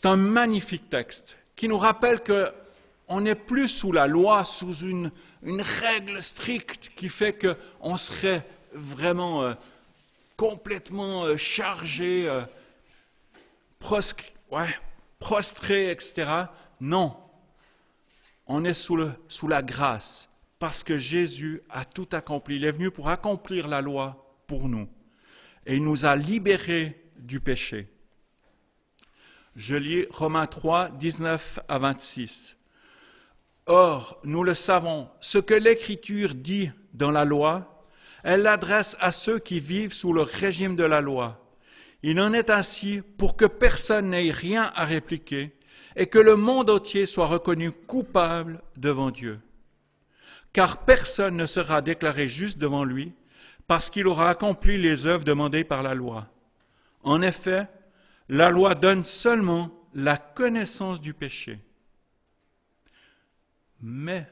C'est un magnifique texte qui nous rappelle qu'on n'est plus sous la loi, sous une règle stricte qui fait qu'on serait vraiment complètement chargé, prostré, etc. Non, on est sous la grâce parce que Jésus a tout accompli. Il est venu pour accomplir la loi pour nous et il nous a libérés du péché. Je lis Romains 3, 19 à 26. Or, nous le savons, ce que l'Écriture dit dans la loi, elle l'adresse à ceux qui vivent sous le régime de la loi. Il en est ainsi pour que personne n'ait rien à répliquer et que le monde entier soit reconnu coupable devant Dieu. Car personne ne sera déclaré juste devant lui parce qu'il aura accompli les œuvres demandées par la loi. En effet, la loi donne seulement la connaissance du péché. Mais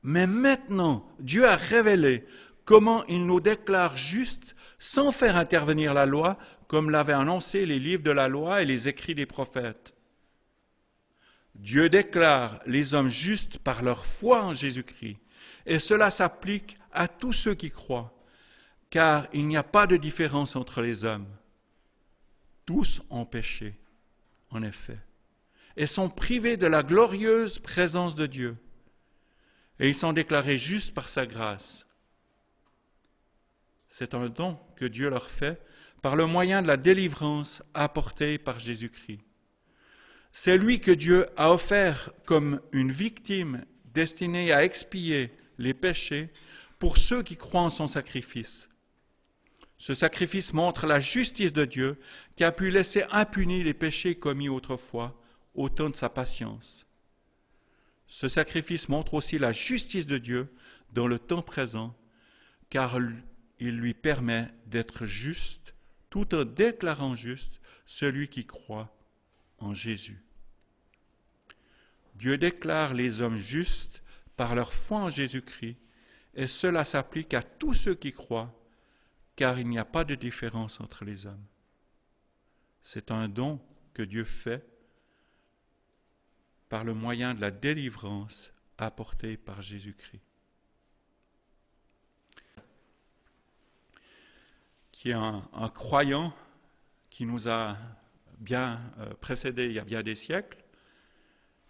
maintenant, Dieu a révélé comment il nous déclare justes sans faire intervenir la loi, comme l'avaient annoncé les livres de la loi et les écrits des prophètes. Dieu déclare les hommes justes par leur foi en Jésus-Christ, et cela s'applique à tous ceux qui croient, car il n'y a pas de différence entre les hommes. Tous ont péché, en effet, et sont privés de la glorieuse présence de Dieu, et ils sont déclarés justes par sa grâce. C'est un don que Dieu leur fait par le moyen de la délivrance apportée par Jésus-Christ. C'est lui que Dieu a offert comme une victime destinée à expier les péchés pour ceux qui croient en son sacrifice. Ce sacrifice montre la justice de Dieu qui a pu laisser impunis les péchés commis autrefois au temps de sa patience. Ce sacrifice montre aussi la justice de Dieu dans le temps présent, car il lui permet d'être juste tout en déclarant juste celui qui croit en Jésus. Dieu déclare les hommes justes par leur foi en Jésus-Christ, et cela s'applique à tous ceux qui croient, car il n'y a pas de différence entre les hommes. C'est un don que Dieu fait par le moyen de la délivrance apportée par Jésus-Christ. Qui est un croyant qui nous a bien précédés il y a bien des siècles,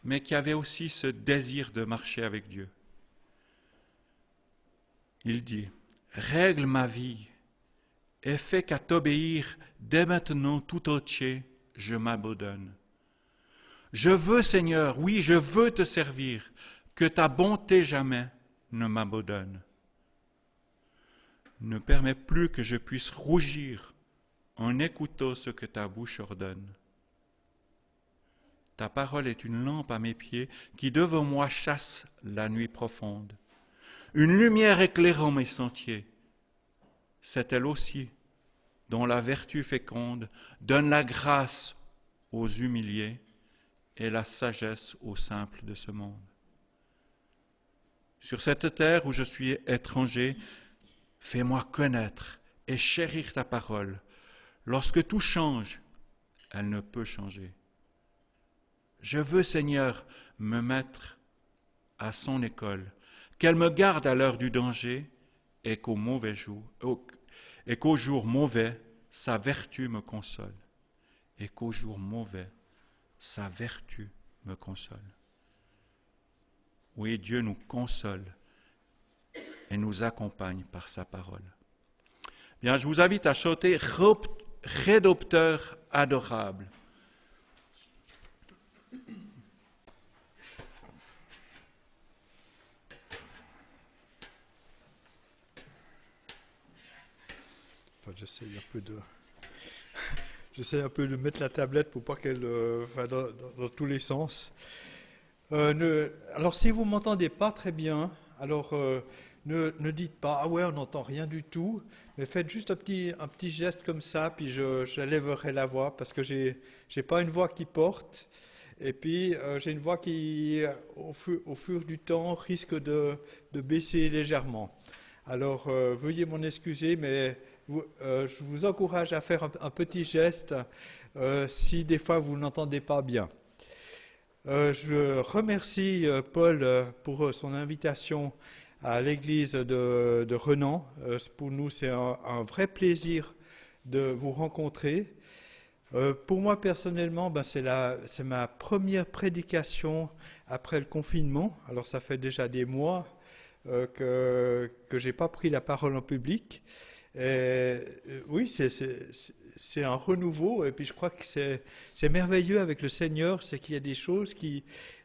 mais qui avait aussi ce désir de marcher avec Dieu. Il dit, « Règle ma vie et fais qu'à t'obéir dès maintenant tout entier, je m'abandonne. Je veux, Seigneur, oui, je veux te servir, que ta bonté jamais ne m'abandonne. Ne permets plus que je puisse rougir en écoutant ce que ta bouche ordonne. Ta parole est une lampe à mes pieds qui devant moi chasse la nuit profonde. Une lumière éclairant mes sentiers. C'est elle aussi dont la vertu féconde donne la grâce aux humiliés et la sagesse aux simples de ce monde. Sur cette terre où je suis étranger, fais-moi connaître et chérir ta parole. Lorsque tout change, elle ne peut changer. Je veux, Seigneur, me mettre à son école, qu'elle me garde à l'heure du danger et qu'au jour mauvais, sa vertu me console. Et qu'au jour mauvais, sa vertu me console. Oui, Dieu nous console et nous accompagne par sa parole. Bien, je vous invite à chanter « Rédempteur adorable ». Enfin, j'essaie un peu de mettre la tablette pour pas qu'elle va dans tous les sens. Alors, si vous m'entendez pas très bien, alors ne dites pas « Ah ouais, on n'entend rien du tout », mais faites juste un petit geste comme ça, puis je lèverai la voix, parce que j'ai pas une voix qui porte, et puis j'ai une voix qui, au fur du temps, risque de baisser légèrement. Alors, veuillez m'en excuser, mais je vous encourage à faire un petit geste si des fois vous n'entendez pas bien. Je remercie Paul pour son invitation à l'église de Renan. Pour nous, c'est un vrai plaisir de vous rencontrer. Pour moi, personnellement, c'est ma première prédication après le confinement. Alors, ça fait déjà des mois que je n'ai pas pris la parole en public. Oui, c'est un renouveau, et puis je crois que c'est merveilleux avec le Seigneur, c'est qu'il y a des choses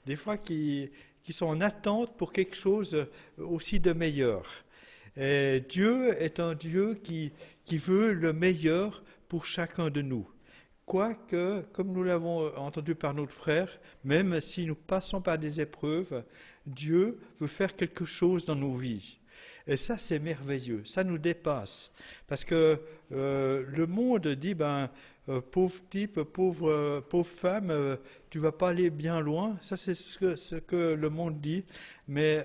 des fois, qui sont en attente pour quelque chose aussi de meilleur. Et Dieu est un Dieu qui veut le meilleur pour chacun de nous. Quoique, comme nous l'avons entendu par notre frère, même si nous passons par des épreuves, Dieu veut faire quelque chose dans nos vies. Et ça, c'est merveilleux, ça nous dépasse. Parce que le monde dit, pauvre type, pauvre femme, tu vas pas aller bien loin. Ça, c'est ce que le monde dit. Mais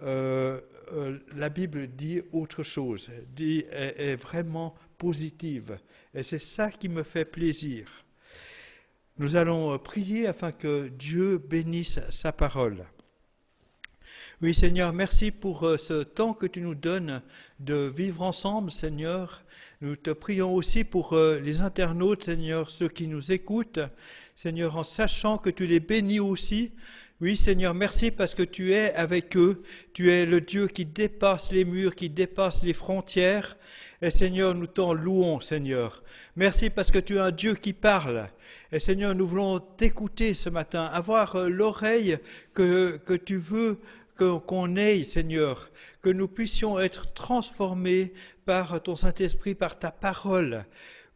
la Bible dit autre chose, est vraiment positive. Et c'est ça qui me fait plaisir. Nous allons prier afin que Dieu bénisse sa parole. Oui, Seigneur, merci pour ce temps que tu nous donnes de vivre ensemble, Seigneur. Nous te prions aussi pour les internautes, Seigneur, ceux qui nous écoutent, Seigneur, en sachant que tu les bénis aussi. Oui, Seigneur, merci parce que tu es avec eux. Tu es le Dieu qui dépasse les murs, qui dépasse les frontières. Et Seigneur, nous t'en louons, Seigneur. Merci parce que tu es un Dieu qui parle. Et Seigneur, nous voulons t'écouter ce matin, avoir l'oreille que tu veux qu'on ait, Seigneur, que nous puissions être transformés par ton Saint-Esprit, par ta parole.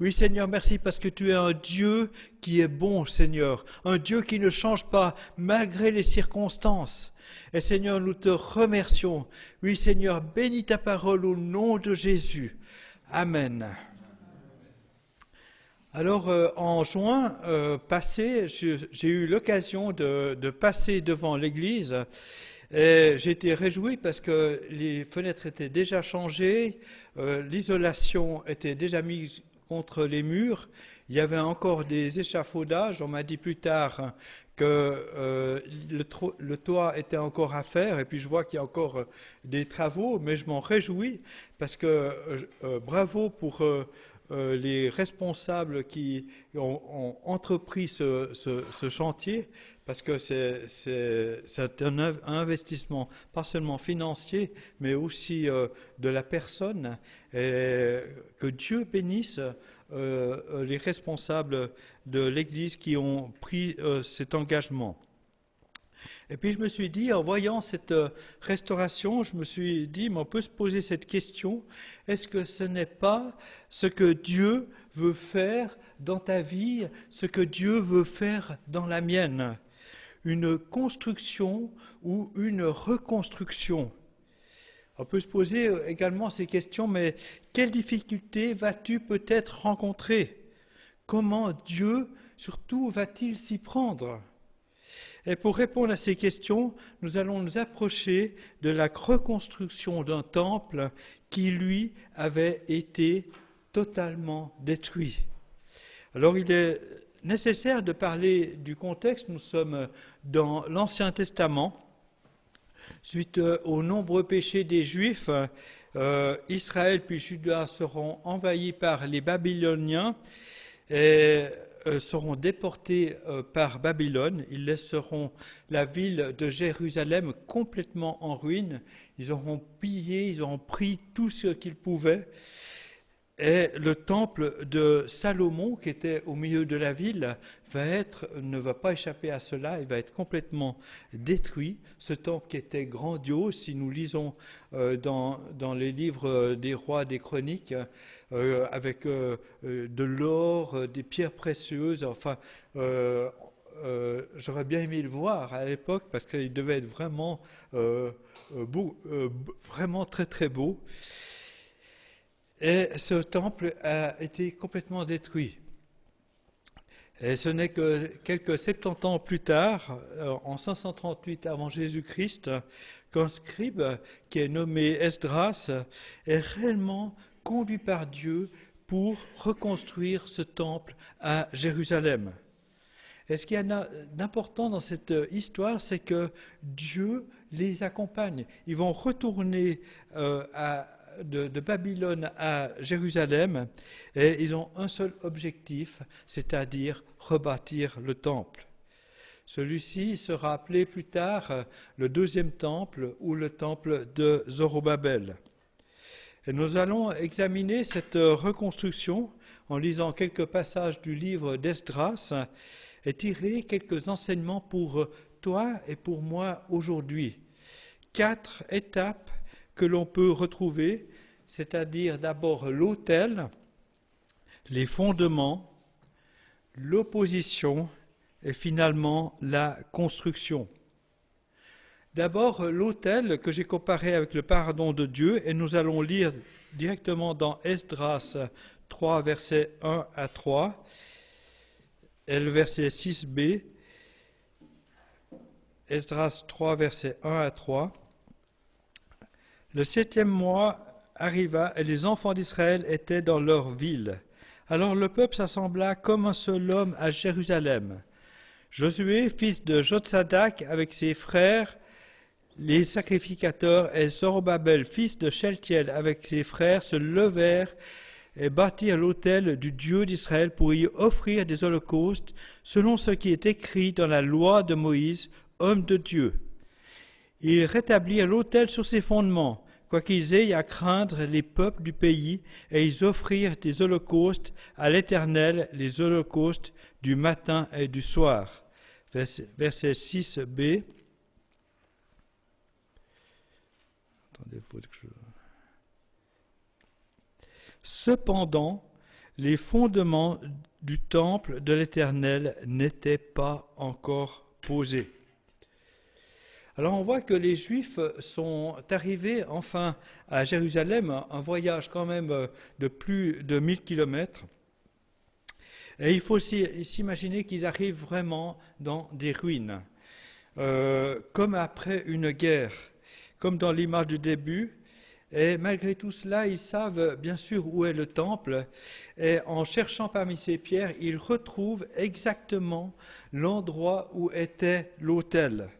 Oui, Seigneur, merci parce que tu es un Dieu qui est bon, Seigneur, un Dieu qui ne change pas malgré les circonstances. Et Seigneur, nous te remercions. Oui, Seigneur, bénis ta parole au nom de Jésus. Amen. Alors, en juin passé, j'ai eu l'occasion de passer devant l'église. Et j'ai été réjoui parce que les fenêtres étaient déjà changées, l'isolation était déjà mise contre les murs, il y avait encore des échafaudages, on m'a dit plus tard que le toit était encore à faire, et puis je vois qu'il y a encore des travaux, mais je m'en réjouis parce que bravo pour les responsables qui ont entrepris ce chantier, parce que c'est un investissement pas seulement financier, mais aussi de la personne, et que Dieu bénisse les responsables de l'Église qui ont pris cet engagement. Et puis je me suis dit, en voyant cette restauration, je me suis dit, mais on peut se poser cette question, est-ce que ce n'est pas ce que Dieu veut faire dans ta vie, ce que Dieu veut faire dans la mienne? Une construction ou une reconstruction? On peut se poser également ces questions, mais quelles difficultés vas-tu peut-être rencontrer? Comment Dieu, surtout, va-t-il s'y prendre? Et pour répondre à ces questions, nous allons nous approcher de la reconstruction d'un temple qui, lui, avait été totalement détruit. Alors, il est nécessaire de parler du contexte. Nous sommes dans l'Ancien Testament. Suite aux nombreux péchés des Juifs, Israël puis Juda seront envahis par les Babyloniens et seront déportés par Babylone. Ils laisseront la ville de Jérusalem complètement en ruine. Ils auront pillé, ils auront pris tout ce qu'ils pouvaient. Et le temple de Salomon, qui était au milieu de la ville, ne va pas échapper à cela, il va être complètement détruit. Ce temple qui était grandiose, si nous lisons dans les livres des rois, des chroniques, avec de l'or, des pierres précieuses, enfin, j'aurais bien aimé le voir à l'époque, parce qu'il devait être vraiment beau, vraiment très très beau. Et ce temple a été complètement détruit. Et ce n'est que quelques 70 ans plus tard, en 538 avant Jésus-Christ, qu'un scribe qui est nommé Esdras est réellement conduit par Dieu pour reconstruire ce temple à Jérusalem. Et ce qu'il y a d'important dans cette histoire, c'est que Dieu les accompagne. Ils vont retourner de Babylone à Jérusalem et ils ont un seul objectif, c'est-à-dire rebâtir le temple. Celui-ci sera appelé plus tard le deuxième temple ou le temple de Zorobabel. Et nous allons examiner cette reconstruction en lisant quelques passages du livre d'Esdras et tirer quelques enseignements pour toi et pour moi aujourd'hui. 4 étapes que l'on peut retrouver, c'est-à-dire d'abord l'autel, les fondements, l'opposition et finalement la construction. D'abord, l'autel que j'ai comparé avec le pardon de Dieu, et nous allons lire directement dans Esdras 3, versets 1 à 3, et le verset 6b, Esdras 3, versets 1 à 3. Le 7e mois arriva, et les enfants d'Israël étaient dans leur ville. Alors le peuple s'assembla comme un seul homme à Jérusalem. Josué, fils de Jotsadak, avec ses frères, les sacrificateurs, et Zorobabel, fils de Sheltiel, avec ses frères, se levèrent et bâtirent l'autel du Dieu d'Israël pour y offrir des holocaustes, selon ce qui est écrit dans la loi de Moïse, homme de Dieu. Ils rétablirent l'autel sur ses fondements, quoiqu'ils aient à craindre les peuples du pays, et ils offrirent des holocaustes à l'Éternel, les holocaustes du matin et du soir. Verset 6b. Cependant, les fondements du temple de l'Éternel n'étaient pas encore posés. Alors on voit que les Juifs sont arrivés enfin à Jérusalem, un voyage quand même de plus de 1000 kilomètres. Et il faut s'imaginer qu'ils arrivent vraiment dans des ruines, comme après une guerre, comme dans l'image du début. Et malgré tout cela, ils savent bien sûr où est le temple. Et en cherchant parmi ces pierres, ils retrouvent exactement l'endroit où était l'autel.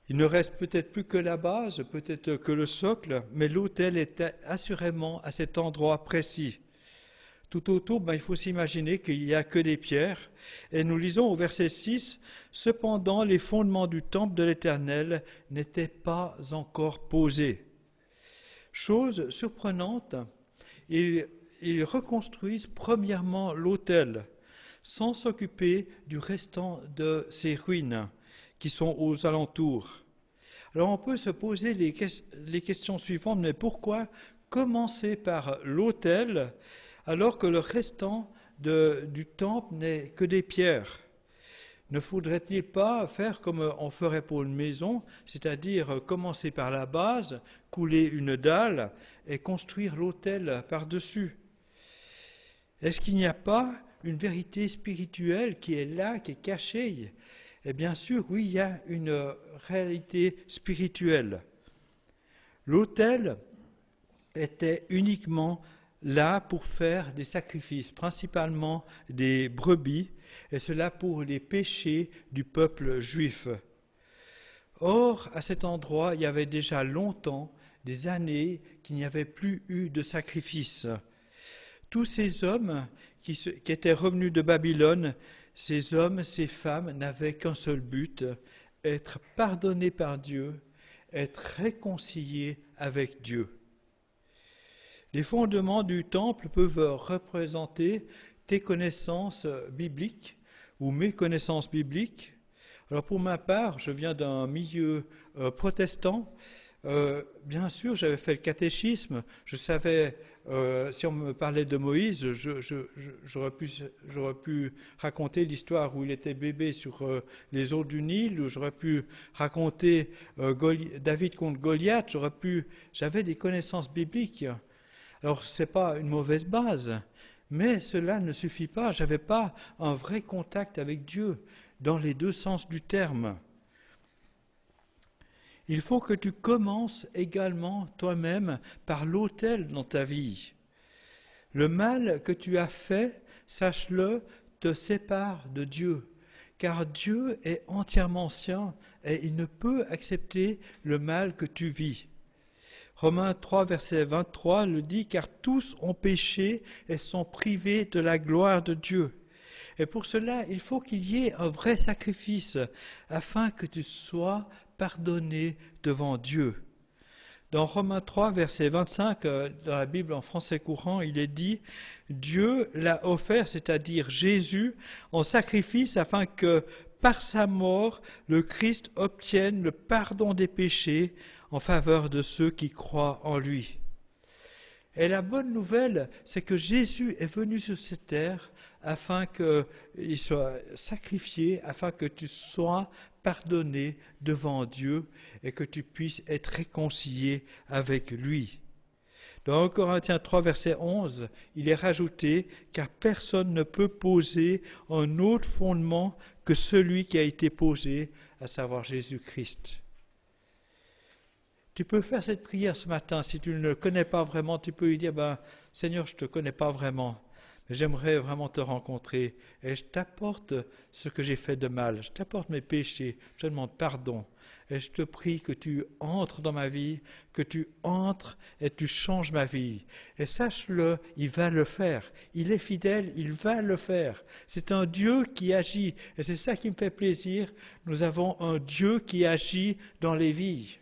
Il ne reste peut-être plus que la base, peut-être que le socle, mais l'autel était assurément à cet endroit précis. Tout autour, il faut s'imaginer qu'il n'y a que des pierres. Et nous lisons au verset 6, « Cependant, les fondements du temple de l'Éternel n'étaient pas encore posés. » Chose surprenante, ils reconstruisent premièrement l'autel, sans s'occuper du restant de ces ruines qui sont aux alentours. Alors on peut se poser les questions suivantes, mais pourquoi commencer par l'autel alors que le restant du temple n'est que des pierres? Ne faudrait-il pas faire comme on ferait pour une maison, c'est-à-dire commencer par la base, couler une dalle et construire l'autel par-dessus? Est-ce qu'il n'y a pas une vérité spirituelle qui est là, qui est cachée? Et bien sûr, oui, il y a une réalité spirituelle. L'autel était uniquement là pour faire des sacrifices, principalement des brebis, et cela pour les péchés du peuple juif. Or, à cet endroit, il y avait déjà longtemps, des années, qu'il n'y avait plus eu de sacrifice. Tous ces hommes qui étaient revenus de Babylone, ces hommes, ces femmes n'avaient qu'un seul but, être pardonnés par Dieu, être réconciliés avec Dieu. Les fondements du temple peuvent représenter tes connaissances bibliques ou mes connaissances bibliques. Alors pour ma part, je viens d'un milieu protestant. Bien sûr, j'avais fait le catéchisme, je savais, si on me parlait de Moïse, j'aurais pu raconter l'histoire où il était bébé sur les eaux du Nil, ou j'aurais pu raconter David contre Goliath, j'avais des connaissances bibliques. Alors ce n'est pas une mauvaise base, mais cela ne suffit pas, je n'avais pas un vrai contact avec Dieu dans les deux sens du terme. Il faut que tu commences également toi-même par l'autel dans ta vie. Le mal que tu as fait, sache-le, te sépare de Dieu, car Dieu est entièrement saint et il ne peut accepter le mal que tu vis. Romains 3, verset 23 le dit, car tous ont péché et sont privés de la gloire de Dieu. Et pour cela, il faut qu'il y ait un vrai sacrifice afin que tu sois pardonné devant Dieu. Dans Romains 3, verset 25, dans la Bible en français courant, il est dit « Dieu l'a offert, c'est-à-dire Jésus, en sacrifice afin que, par sa mort, le Christ obtienne le pardon des péchés en faveur de ceux qui croient en lui. » Et la bonne nouvelle, c'est que Jésus est venu sur cette terre afin qu'il soit sacrifié, afin que tu sois pardonné devant Dieu et que tu puisses être réconcilié avec lui. Dans 1 Corinthiens 3, verset 11, il est rajouté « Car personne ne peut poser un autre fondement que celui qui a été posé, à savoir Jésus-Christ. » Tu peux faire cette prière ce matin. Si tu ne le connais pas vraiment, tu peux lui dire « Seigneur, je ne te connais pas vraiment, mais j'aimerais vraiment te rencontrer. Et je t'apporte ce que j'ai fait de mal. Je t'apporte mes péchés. Je te demande pardon. Et je te prie que tu entres dans ma vie, que tu entres et tu changes ma vie. Et sache-le, il va le faire. Il est fidèle, il va le faire. C'est un Dieu qui agit. Et c'est ça qui me fait plaisir. Nous avons un Dieu qui agit dans les vies.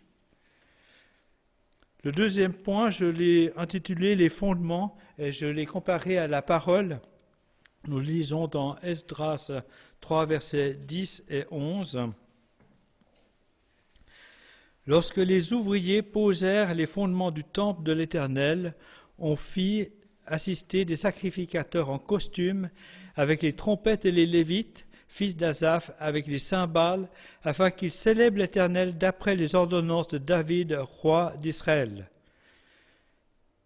Le deuxième point, je l'ai intitulé « Les fondements » et je l'ai comparé à la parole. Nous lisons dans Esdras 3, versets 10 et 11. « Lorsque les ouvriers posèrent les fondements du temple de l'Éternel, on fit assister des sacrificateurs en costume avec les trompettes et les Lévites, fils d'Asaph, avec les cymbales, afin qu'ils célèbrent l'Éternel d'après les ordonnances de David, roi d'Israël.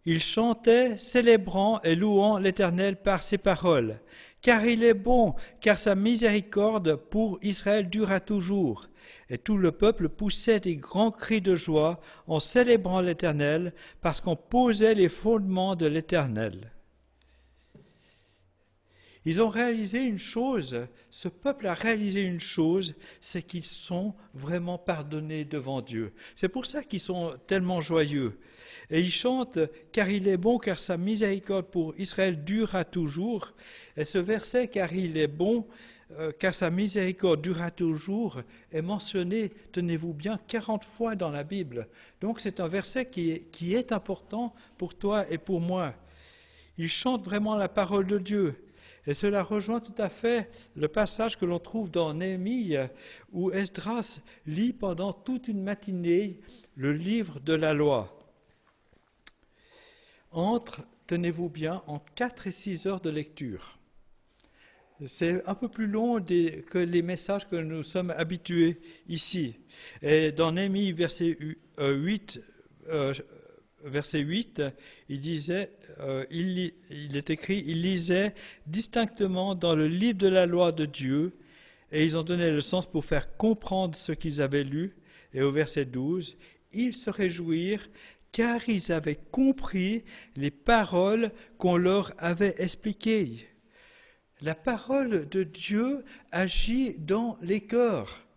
Ils chantaient, célébrant et louant l'Éternel par ses paroles. Car il est bon, car sa miséricorde pour Israël durera toujours. Et tout le peuple poussait des grands cris de joie en célébrant l'Éternel, parce qu'on posait les fondements de l'Éternel. » Ils ont réalisé une chose, ce peuple a réalisé une chose, c'est qu'ils sont vraiment pardonnés devant Dieu. C'est pour ça qu'ils sont tellement joyeux. Et ils chantent « Car il est bon, car sa miséricorde pour Israël durera toujours ». Et ce verset « Car il est bon, car sa miséricorde durera toujours » est mentionné, tenez-vous bien, 40 fois dans la Bible. Donc c'est un verset qui est important pour toi et pour moi. Ils chantent vraiment la parole de Dieu. Et cela rejoint tout à fait le passage que l'on trouve dans Néhémie, où Esdras lit pendant toute une matinée le livre de la loi. Tenez-vous bien, entre 4 et 6 heures de lecture. C'est un peu plus long que les messages que nous sommes habitués ici. Et dans Néhémie, verset 8, il disait, il est écrit, il lisait distinctement dans le livre de la loi de Dieu, et ils en donnaient le sens pour faire comprendre ce qu'ils avaient lu. Et au verset 12, ils se réjouirent car ils avaient compris les paroles qu'on leur avait expliquées. La parole de Dieu agit dans les cœurs.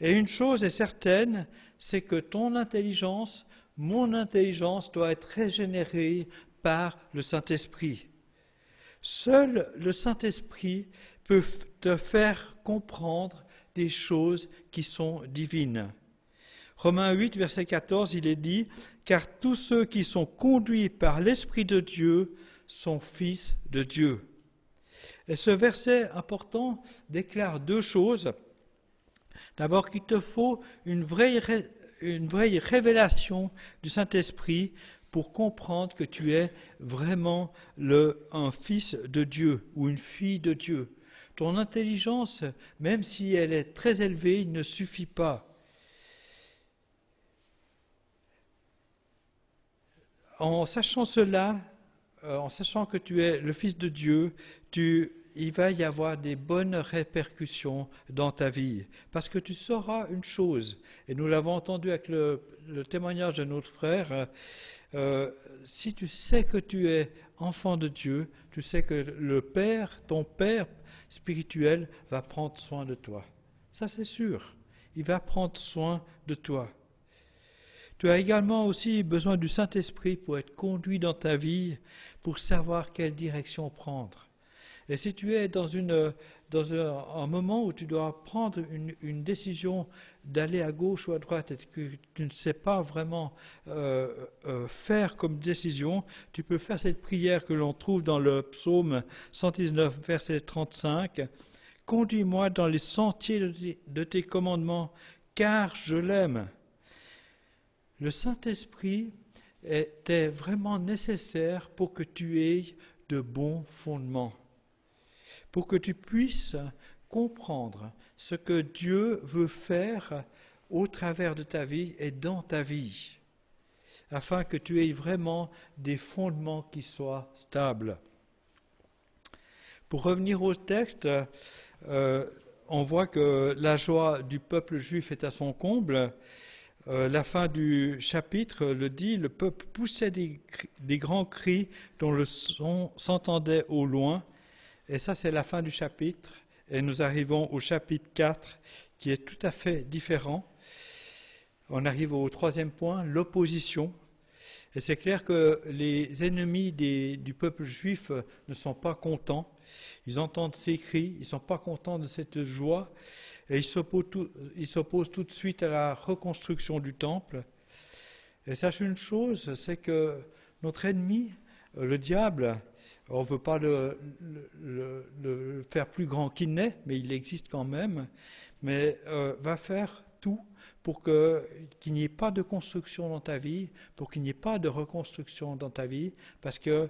Et une chose est certaine, c'est que ton intelligence, mon intelligence doit être régénérée par le Saint-Esprit. Seul le Saint-Esprit peut te faire comprendre des choses qui sont divines. Romains 8, verset 14, il est dit « Car tous ceux qui sont conduits par l'Esprit de Dieu sont fils de Dieu. » Et ce verset important déclare deux choses. D'abord qu'il te faut une vraie révélation du Saint-Esprit pour comprendre que tu es vraiment un fils de Dieu ou une fille de Dieu. Ton intelligence, même si elle est très élevée, ne suffit pas. En sachant cela, en sachant que tu es le Fils de Dieu, il va y avoir des bonnes répercussions dans ta vie. Parce que tu sauras une chose, et nous l'avons entendu avec le témoignage de notre frère, si tu sais que tu es enfant de Dieu, tu sais que le Père, ton Père spirituel, va prendre soin de toi. Ça, c'est sûr. Il va prendre soin de toi. Tu as également aussi besoin du Saint-Esprit pour être conduit dans ta vie, pour savoir quelle direction prendre. Et si tu es dans un moment où tu dois prendre une décision d'aller à gauche ou à droite et que tu ne sais pas vraiment faire comme décision, tu peux faire cette prière que l'on trouve dans le psaume 119, verset 35. « Conduis-moi dans les sentiers de tes commandements, car je l'aime. » Le Saint-Esprit était vraiment nécessaire pour que tu aies de bons fondements, pour que tu puisses comprendre ce que Dieu veut faire au travers de ta vie et dans ta vie, afin que tu aies vraiment des fondements qui soient stables. Pour revenir au texte, on voit que la joie du peuple juif est à son comble. La fin du chapitre le dit, le peuple poussait des grands cris dont le son s'entendait au loin. Et ça, c'est la fin du chapitre. Et nous arrivons au chapitre 4, qui est tout à fait différent. On arrive au troisième point, l'opposition. Et c'est clair que les ennemis du peuple juif ne sont pas contents. Ils entendent ces cris, ils ne sont pas contents de cette joie. Et ils s'opposent tout de suite à la reconstruction du temple. Et sache une chose, c'est que notre ennemi, le diable, on ne veut pas le faire plus grand qu'il n'est, mais il existe quand même, mais va faire tout pour qu'il n'y ait pas de construction dans ta vie, pour qu'il n'y ait pas de reconstruction dans ta vie, parce qu'il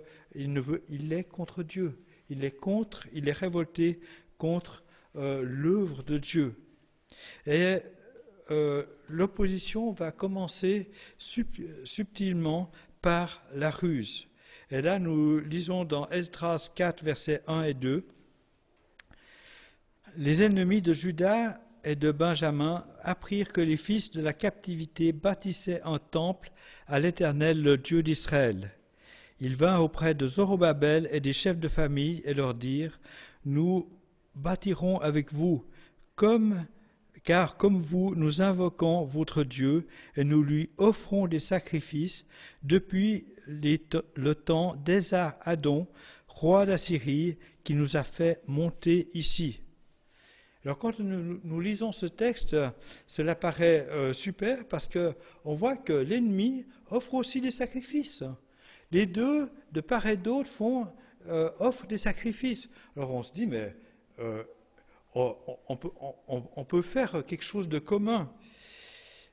est contre Dieu. Il est révolté contre l'œuvre de Dieu. Et l'opposition va commencer subtilement par la ruse. Et là, nous lisons dans Esdras 4, versets 1 et 2. Les ennemis de Juda et de Benjamin apprirent que les fils de la captivité bâtissaient un temple à l'Éternel, le Dieu d'Israël. Ils vinrent auprès de Zorobabel et des chefs de famille et leur dirent : Nous bâtirons avec vous, car comme vous, nous invoquons votre Dieu et nous lui offrons des sacrifices depuis le temps d'Ésar-Hadon, roi d'Assyrie, qui nous a fait monter ici. Alors quand nous lisons ce texte, cela paraît super parce qu'on voit que l'ennemi offre aussi des sacrifices. Les deux, de part et d'autre, offrent des sacrifices. Alors on se dit, mais on peut faire quelque chose de commun.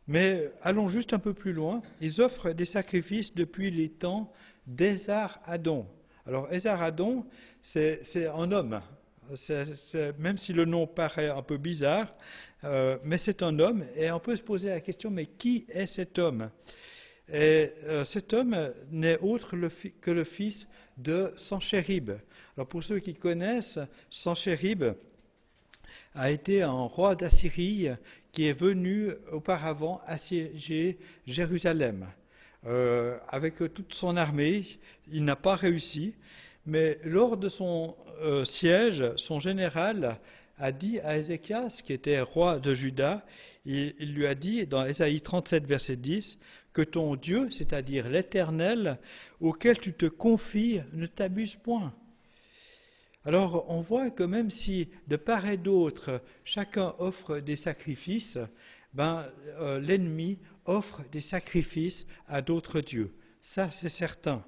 Mais allons juste un peu plus loin. Ils offrent des sacrifices depuis les temps d'Ésar-Hadon. Alors Ésar-Hadon, c'est un homme. Même si le nom paraît un peu bizarre, mais c'est un homme. Et on peut se poser la question, mais qui est cet homme ? Et cet homme n'est autre que le fils de Sanchérib. Alors pour ceux qui connaissent, Sanchérib a été un roi d'Assyrie qui est venu auparavant assiéger Jérusalem. Avec toute son armée, il n'a pas réussi, mais lors de son siège, son général a dit à Ézéchias, qui était roi de Juda, il lui a dit dans Ésaïe 37, verset 10, que ton Dieu, c'est-à-dire l'Éternel, auquel tu te confies, ne t'abuse point. Alors on voit que même si de part et d'autre, chacun offre des sacrifices, l'ennemi offre des sacrifices à d'autres dieux. Ça, c'est certain.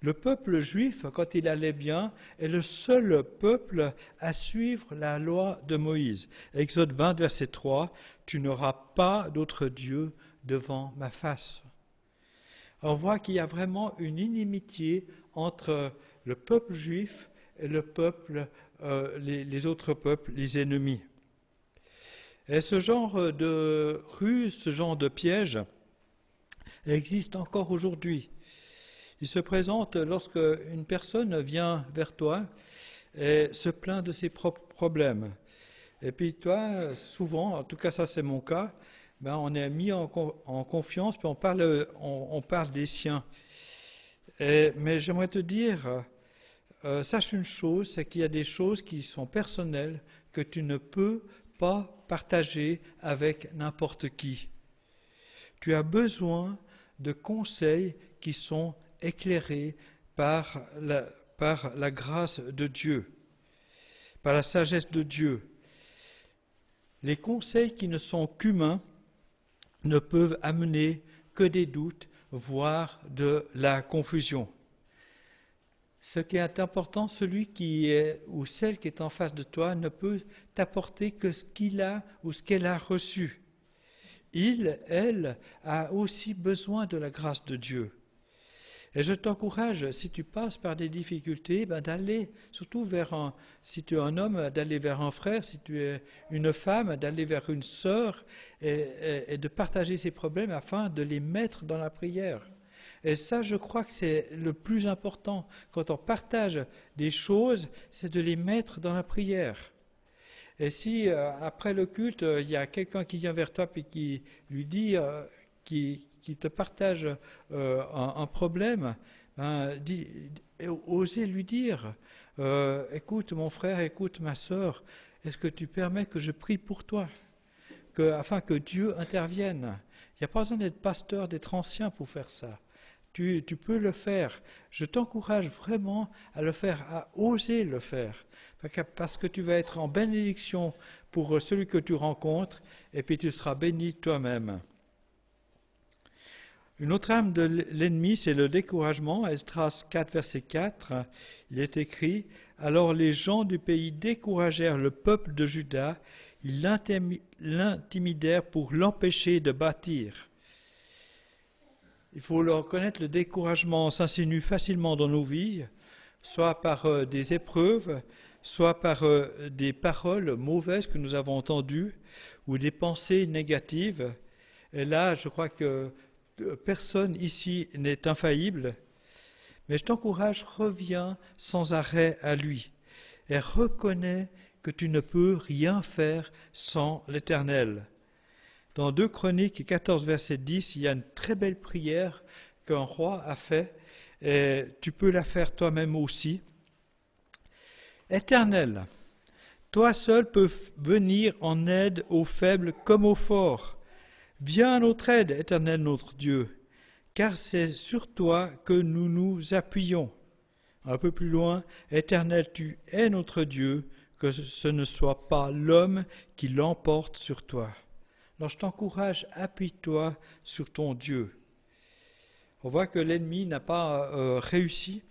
Le peuple juif, quand il allait bien, est le seul peuple à suivre la loi de Moïse. Exode 20, verset 3, « Tu n'auras pas d'autre Dieu devant ma face. » On voit qu'il y a vraiment une inimitié entre le peuple juif et le peuple, les autres peuples, les ennemis. Et ce genre de ruse, ce genre de piège existe encore aujourd'hui. Il se présente lorsque une personne vient vers toi et se plaint de ses propres problèmes. Et puis toi, souvent, en tout cas ça c'est mon cas, on est mis en confiance, puis on parle des siens. Mais j'aimerais te dire, sache une chose, c'est qu'il y a des choses qui sont personnelles que tu ne peux pas partager avec n'importe qui. Tu as besoin de conseils qui sont éclairés par la grâce de Dieu, par la sagesse de Dieu. Les conseils qui ne sont qu'humains ne peuvent amener que des doutes, voire de la confusion. Ce qui est important, celui qui est ou celle qui est en face de toi ne peut t'apporter que ce qu'il a ou ce qu'elle a reçu. Il, elle, a aussi besoin de la grâce de Dieu. Et je t'encourage, si tu passes par des difficultés, d'aller surtout si tu es un homme, d'aller vers un frère, si tu es une femme, d'aller vers une sœur et de partager ces problèmes afin de les mettre dans la prière. Et ça, je crois que c'est le plus important. Quand on partage des choses, c'est de les mettre dans la prière. Et si après le culte, il y a quelqu'un qui vient vers toi et qui lui dit, qui te partage un problème, osez lui dire, écoute mon frère, écoute ma sœur, est-ce que tu permets que je prie pour toi, afin que Dieu intervienne? Il n'y a pas besoin d'être pasteur, d'être ancien pour faire ça. Tu peux le faire. Je t'encourage vraiment à le faire, à oser le faire, parce que tu vas être en bénédiction pour celui que tu rencontres, et puis tu seras béni toi-même. Une autre arme de l'ennemi, c'est le découragement. Esdras 4, verset 4, il est écrit « Alors les gens du pays découragèrent le peuple de Juda, ils l'intimidèrent pour l'empêcher de bâtir. » Il faut le reconnaître, le découragement s'insinue facilement dans nos vies, soit par des épreuves, soit par des paroles mauvaises que nous avons entendues, ou des pensées négatives. Et là, je crois que personne ici n'est infaillible, mais je t'encourage, reviens sans arrêt à lui et reconnais que tu ne peux rien faire sans l'Éternel. Dans 2 Chroniques 14, verset 10, il y a une très belle prière qu'un roi a fait, et tu peux la faire toi-même aussi. Éternel, toi seul peux venir en aide aux faibles comme aux forts. Viens à notre aide, Éternel notre Dieu, car c'est sur toi que nous nous appuyons. Un peu plus loin, Éternel, tu es notre Dieu, que ce ne soit pas l'homme qui l'emporte sur toi. Alors je t'encourage, appuie-toi sur ton Dieu. On voit que l'ennemi n'a pas réussi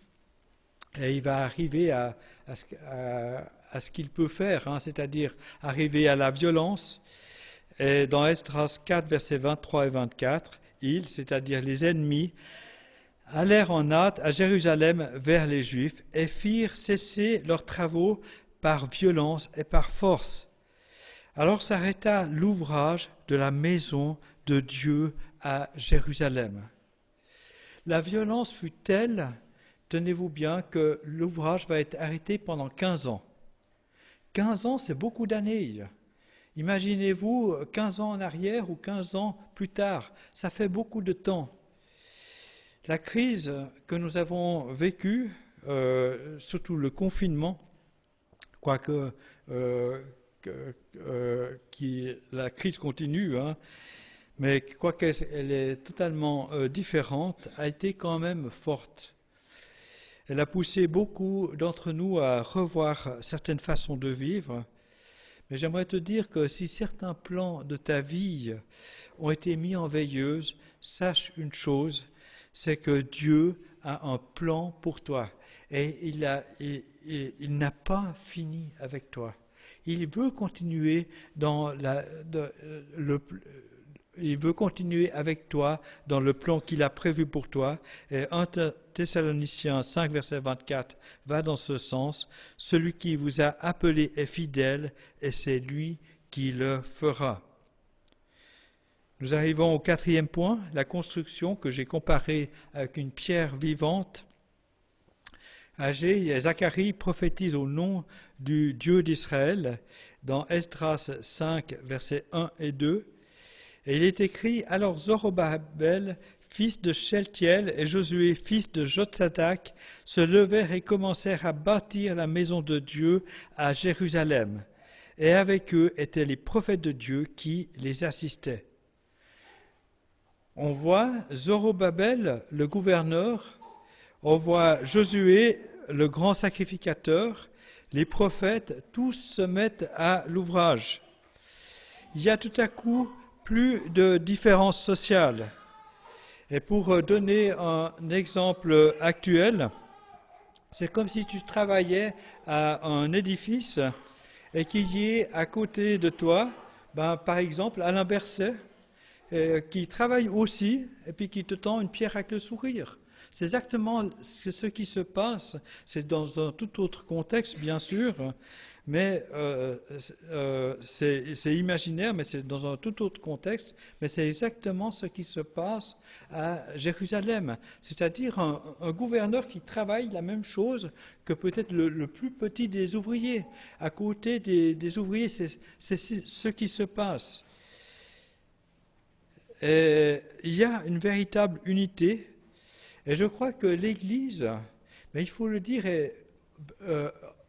et il va arriver à ce qu'il peut faire, c'est-à-dire arriver à la violence. Et dans Esdras 4, versets 23 et 24, ils, c'est-à-dire les ennemis, allèrent en hâte à Jérusalem vers les Juifs et firent cesser leurs travaux par violence et par force. Alors s'arrêta l'ouvrage de la maison de Dieu à Jérusalem. La violence fut telle, tenez-vous bien, que l'ouvrage va être arrêté pendant 15 ans. 15 ans, c'est beaucoup d'années. Imaginez-vous 15 ans en arrière ou 15 ans plus tard, ça fait beaucoup de temps. La crise que nous avons vécue, surtout le confinement, quoique la crise continue, mais quoiqu'elle est totalement différente, a été quand même forte. Elle a poussé beaucoup d'entre nous à revoir certaines façons de vivre. Mais j'aimerais te dire que si certains plans de ta vie ont été mis en veilleuse, sache une chose, c'est que Dieu a un plan pour toi. Et il n'a pas fini avec toi. Il veut continuer il veut continuer avec toi dans le plan qu'il a prévu pour toi. Et 1 Thessaloniciens 5, verset 24 va dans ce sens. Celui qui vous a appelé est fidèle et c'est lui qui le fera. Nous arrivons au 4e point, la construction que j'ai comparée avec une pierre vivante. Agé et Zacharie prophétisent au nom du Dieu d'Israël dans Esdras 5, versets 1 et 2. Et il est écrit « Alors Zorobabel, fils de Sheltiel, et Josué, fils de Jotsadak, se levèrent et commencèrent à bâtir la maison de Dieu à Jérusalem. Et avec eux étaient les prophètes de Dieu qui les assistaient. On voit Zorobabel, le gouverneur, on voit Josué, le grand sacrificateur, les prophètes, tous se mettent à l'ouvrage. Il y a tout à coup plus de différences sociales. Et pour donner un exemple actuel, c'est comme si tu travaillais à un édifice et qu'il y ait à côté de toi, par exemple, Alain Berset, qui travaille aussi et puis qui te tend une pierre avec le sourire. C'est exactement ce qui se passe. C'est dans un tout autre contexte, bien sûr, mais c'est imaginaire, mais c'est dans un tout autre contexte. Mais c'est exactement ce qui se passe à Jérusalem. C'est-à-dire un gouverneur qui travaille la même chose que peut-être le plus petit des ouvriers. À côté des ouvriers, c'est ce qui se passe. Et il y a une véritable unité. Et je crois que l'Église, mais il faut le dire, est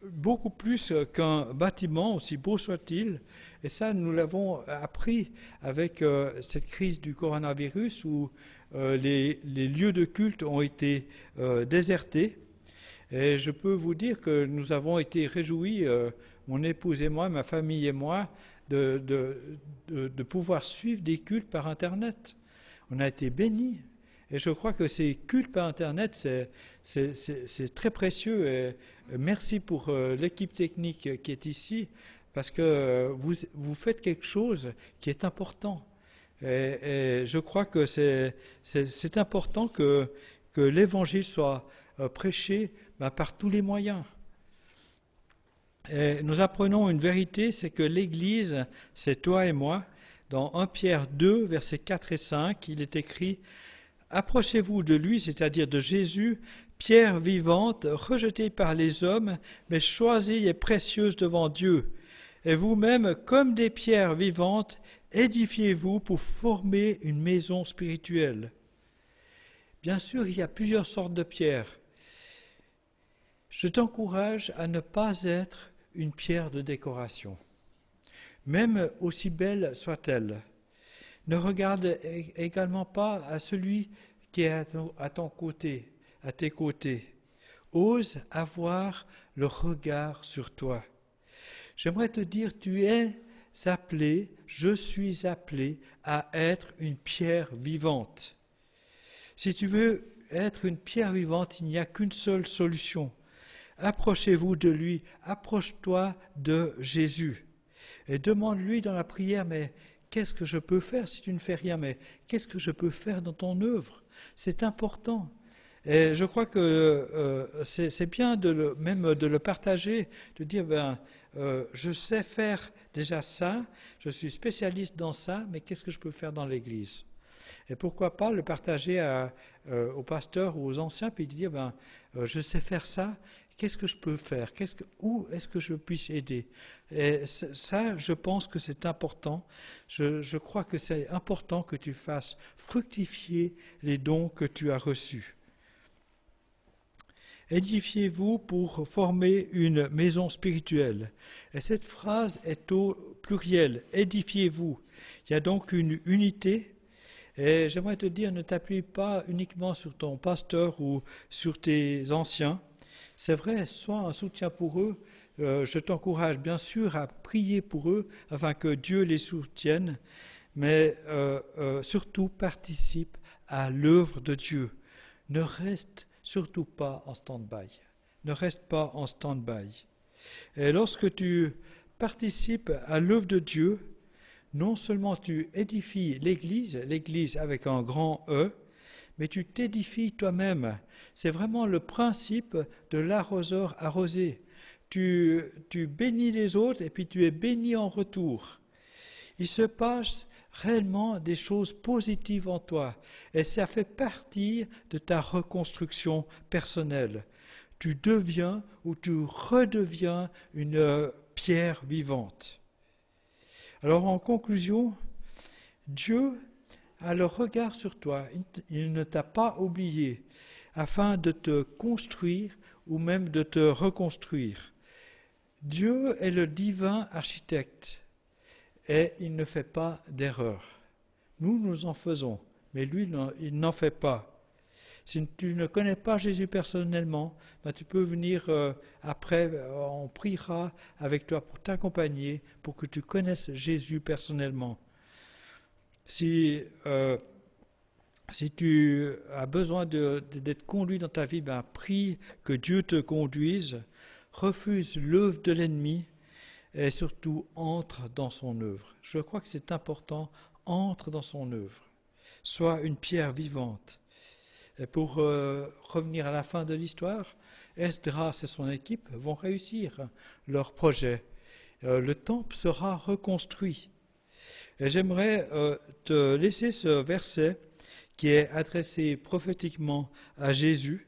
beaucoup plus qu'un bâtiment, aussi beau soit-il. Et ça, nous l'avons appris avec cette crise du coronavirus où les lieux de culte ont été désertés. Et je peux vous dire que nous avons été réjouis, mon épouse et moi, ma famille et moi, de pouvoir suivre des cultes par Internet. On a été bénis. Et je crois que ces cultes par Internet, c'est très précieux. Et merci pour l'équipe technique qui est ici, parce que vous faites quelque chose qui est important. Et je crois que c'est important que l'Évangile soit prêché par tous les moyens. Et nous apprenons une vérité, c'est que l'Église, c'est toi et moi. Dans 1 Pierre 2, versets 4 et 5, il est écrit « Approchez-vous de lui, c'est-à-dire de Jésus, pierre vivante, rejetée par les hommes, mais choisie et précieuse devant Dieu. Et vous-même, comme des pierres vivantes, édifiez-vous pour former une maison spirituelle. » Bien sûr, il y a plusieurs sortes de pierres. Je t'encourage à ne pas être une pierre de décoration, même aussi belle soit-elle. Ne regarde également pas à celui qui est à ton côté, à tes côtés. Ose avoir le regard sur toi. J'aimerais te dire, tu es appelé, je suis appelé à être une pierre vivante. Si tu veux être une pierre vivante, il n'y a qu'une seule solution. Approchez-vous de lui, approche-toi de Jésus. Et demande-lui dans la prière, mais qu'est-ce que je peux faire si tu ne fais rien? Mais qu'est-ce que je peux faire dans ton œuvre? C'est important. Et je crois que c'est bien même de le partager, de dire, je sais faire déjà ça, je suis spécialiste dans ça, mais qu'est-ce que je peux faire dans l'Église? Et pourquoi pas le partager aux pasteurs ou aux anciens, puis dire, je sais faire ça, qu'est-ce que je peux faire? Où est-ce que je puisse aider? Et ça, je pense que c'est important. Je crois que c'est important que tu fasses fructifier les dons que tu as reçus. Édifiez-vous pour former une maison spirituelle. Et cette phrase est au pluriel. Édifiez-vous. Il y a donc une unité. Et j'aimerais te dire, ne t'appuie pas uniquement sur ton pasteur ou sur tes anciens. C'est vrai, sois un soutien pour eux. Je t'encourage bien sûr à prier pour eux afin que Dieu les soutienne, mais surtout participe à l'œuvre de Dieu. Ne reste surtout pas en stand-by. Ne reste pas en stand-by. Et lorsque tu participes à l'œuvre de Dieu, non seulement tu édifies l'Église avec un grand E, mais tu t'édifies toi-même. C'est vraiment le principe de l'arroseur arrosé. Tu bénis les autres et puis tu es béni en retour. Il se passe réellement des choses positives en toi et ça fait partie de ta reconstruction personnelle. Tu deviens ou tu redeviens une pierre vivante. Alors en conclusion, Dieu alors regarde sur toi, il ne t'a pas oublié, afin de te construire ou même de te reconstruire. Dieu est le divin architecte et il ne fait pas d'erreur. Nous en faisons, mais lui, il n'en fait pas. Si tu ne connais pas Jésus personnellement, tu peux venir après, on priera avec toi pour t'accompagner, pour que tu connaisses Jésus personnellement. Si tu as besoin d'être conduit dans ta vie, prie que Dieu te conduise, refuse l'œuvre de l'ennemi et surtout entre dans son œuvre. Je crois que c'est important, entre dans son œuvre. Sois une pierre vivante. Et pour revenir à la fin de l'histoire, Esdras et son équipe vont réussir leur projet. Le temple sera reconstruit. Et j'aimerais te laisser ce verset qui est adressé prophétiquement à Jésus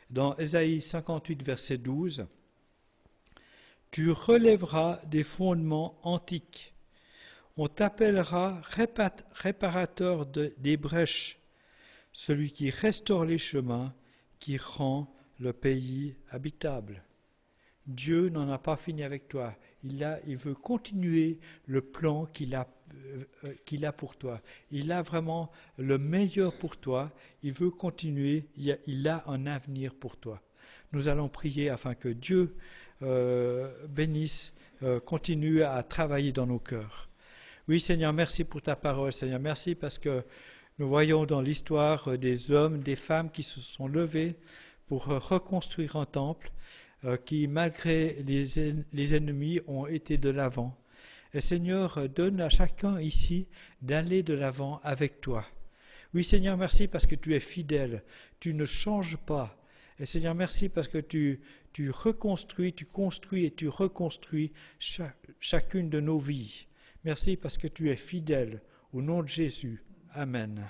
dans Ésaïe 58, verset 12. « Tu relèveras des fondements antiques. On t'appellera réparateur des brèches, celui qui restaure les chemins, qui rend le pays habitable. » Dieu n'en a pas fini avec toi. Il veut continuer le plan qu'il a pour toi. Il a vraiment le meilleur pour toi. Il veut continuer. Il a un avenir pour toi. Nous allons prier afin que Dieu bénisse, continue à travailler dans nos cœurs. Oui, Seigneur, merci pour ta parole. Seigneur, merci parce que nous voyons dans l'histoire des hommes, des femmes qui se sont levés pour reconstruire un temple qui, malgré les ennemis, ont été de l'avant. Et Seigneur, donne à chacun ici d'aller de l'avant avec toi. Oui, Seigneur, merci parce que tu es fidèle, tu ne changes pas. Et Seigneur, merci parce que tu reconstruis, tu construis et tu reconstruis chacune de nos vies. Merci parce que tu es fidèle. Au nom de Jésus. Amen.